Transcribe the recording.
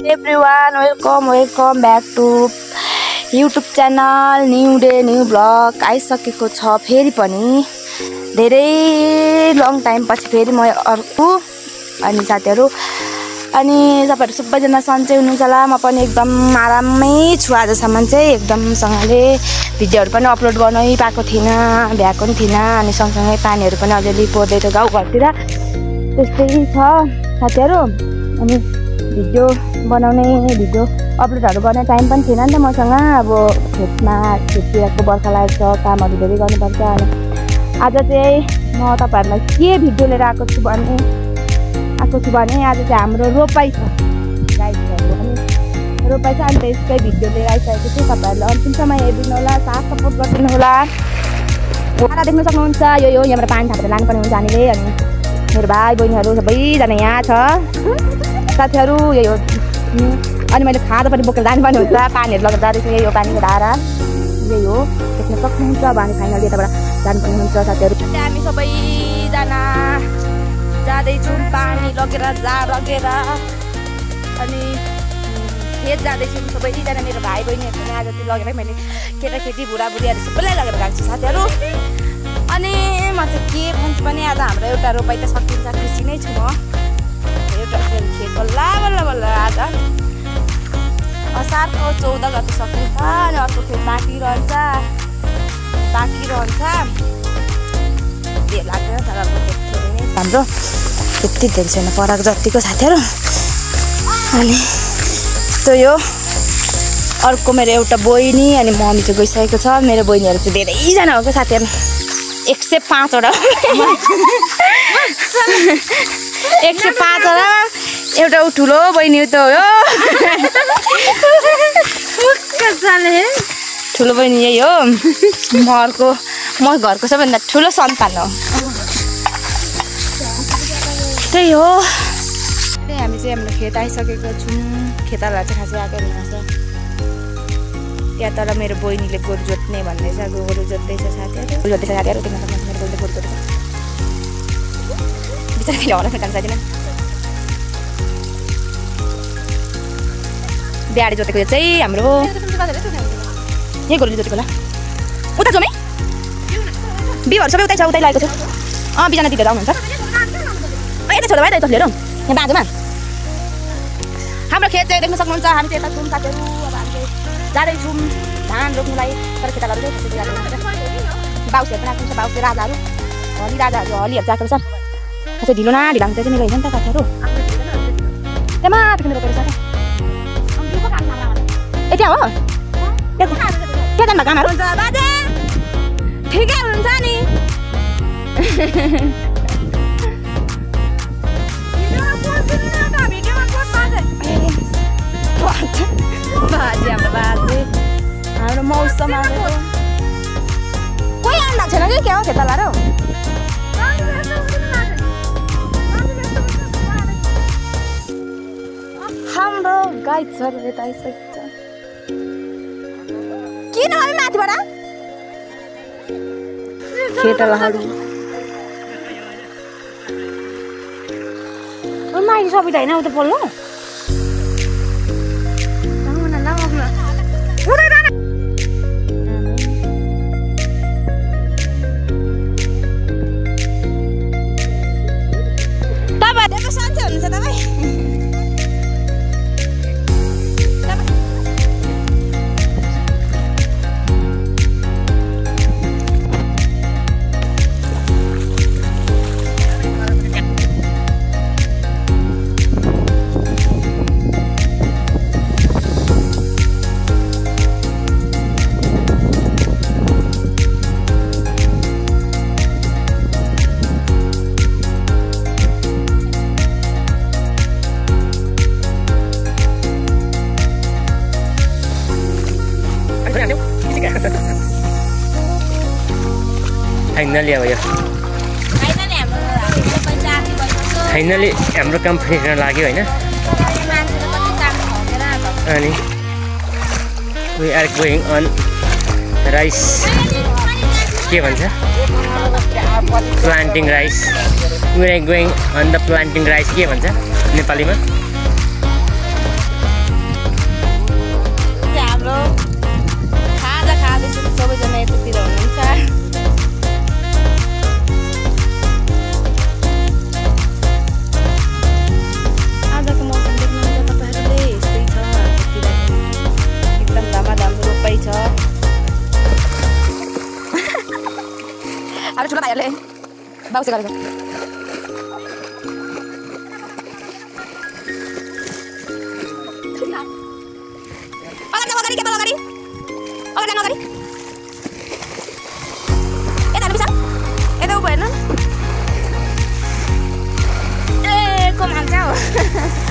Everyone, welcome back to YouTube channel New Day New Vlog. आइसकेको छ फेरि पनि धेरै लङ टाइम पछि फेरि म अर्को अनि साथीहरु अनि तपाईहरु सबैजना सन्चै हुनुहुन्छ होला। म पनि एकदम आरामै छु। आजसम्म चाहिँ एकदम सँगले भिडियोहरु पनि अपलोड गर्नै पाएको थिइन, भ्याएको पनि थिइन अनि सँगसँगै पानीहरु पनि अलिअलि पर्दै थियो गाउँ घरतिर। त्यस्तै छ साथीहरु। अनि भिडियो बनाउने भिडियो अपलोडहरु गर्ने टाइम पनि थिएन नि त मसँग। अब खेततिरको बर्खा लागेको छ, कामहरु धेरै गर्नुपर्छ। अनि आज चाहिँ म तपाईहरुलाई के भिडियो लिएर आएको छु भने आज चाहिँ हाम्रो रोपाई छ गाइसहरु। अनि रोपाई छ अनि त्यसकै भिडियो लिएर आइसकेको छु। तपाईहरुले अन्तिमसम्म हेरिदिनु होला, साथ सपोर्ट गरिदिनु होला। आरा देख्न सक्नुहुन्छ यो यहाँबाट पानी थापेर लानुपर्ने हुन्छ हामीले। अनि मेरो भाइ बहिनीहरु सबैजना यहाँ छ साथीहरु। यही हो। अनि मैले खाजा पनि बोकेर जानुपर्ने हुन्छ, पानीहरु लगेर जाँदैछु। यही हो पानीको धारा, यही हो देख्न सक्नुहुन्छ। अब हामी फाइनल यताबाट जानुपर्ने हुन्छ साथीहरु। हामी सबैजना जाँदैछौँ पानी लगेर अनि खेत जाँदैछौँ सबैजना। मेरो भाइ बहिनीहरु पनि आज चाहिँ लगेर मैले केटाकेटी बुढाबुढीहरु सबैलाई लगेर गएको छु साथीहरु। अनि म चाहिँ के भन्छु भने आज हाम्रो एउटा रोपाई त सकिन्छ, खुसी नै छु म। एउटा खेत बल्ल आज असारको 14 गते सकिन्छ अनि अर्को खेत बाँकी रहन्छ। धेर लाग्दैन तर अर्को खेत थोरै नै हाम्रो त्यति धेरै छैन पराको जतिको साथीहरु। अनि त्यो यो अर्को मेरो एउटा बहिनी अनि मम्मी चाहिँ गइसकेको छ। मेरो बहिनीहरु चाहिँ धेरैजना हो क्या साथीहरु, 105 वटा 105 वटा एउटा ठुलो बहिनी त हो। ठुलो बहिनी यही हो। म घरको सबैभन्दा ठुलो सन्तान हो। त्यही हो। त्यही हामी चाहिँ हाम्रो खेत आइसकेको छौँ। खेतहरूलाई चाहिँ खासै आएको हुनुहुन्छ त्यहाँ। तर मेरो बहिनीले गोरु जोत्ने भन्दैछ, गोरु जोत्दैछ साथीहरु। गोरु देख्न सक्नुहुन्छ मेरो बहिनीले गोरु जोत्दैछ। बिचारा फेरि हल्ला फेर्न सक्दैन। बिहाडी जोतेको यो चाहिँ हाम्रो यही गोरुले जोतेको होला। उता जाउँ है, बिउहरू सबै उतै छ, उतै लागेको छु। बिजना दिदीहरू आउनुहुन्छ यतै छोरा भाइ त लिएर यहाँ बाँझोमा हाम्रो खेत चाहिँ देख्न सक्नुहुन्छ। हामी चाहिँ यता छौँ साथीहरु। अब हामी चाहिँ जाँदैछौँ धान रोप्नुलाई। तर खेतालाहरू चाहिँ बाउसेहरू पनि आएको छ, बाउसे राजाहरू हलीहरू चाहिँ आएको छ। अझै ढिलो न ढिलो हुन्छ चाहिँ मेरो होइन नि त साथीहरु। त्यहाँ माथि किन रोपेको छ त्यहाँ हो। त्यहाँ जानुभएको आमाहरू हुन्छ बाजे ठिकै हुन्छ नि। बाजे हाम्रो मौसम आएको कोही आउनु भएको छैन कि क्या हो खेतालाहरू। हाम्रो गाईहरू यता आइसकेको छ। किन हामी माथिबाट खेतालाहरू माथि सबै होइन उता पल्लो तपाईहरु सन्चै हुनुहुन्छ तपाईँ? फाइनली अब यो फाइनली हाम्रो काम फिर्न लाग्यो होइन। अनि we are going on rice के भन्छ planting rice. We are going on the planting rice के भन्छ नेपालीमा? बाउसे गरेको अगाडि अगाडि अगाडि अगाडि यता विशाल यता उ भएन ए कम हाल्छ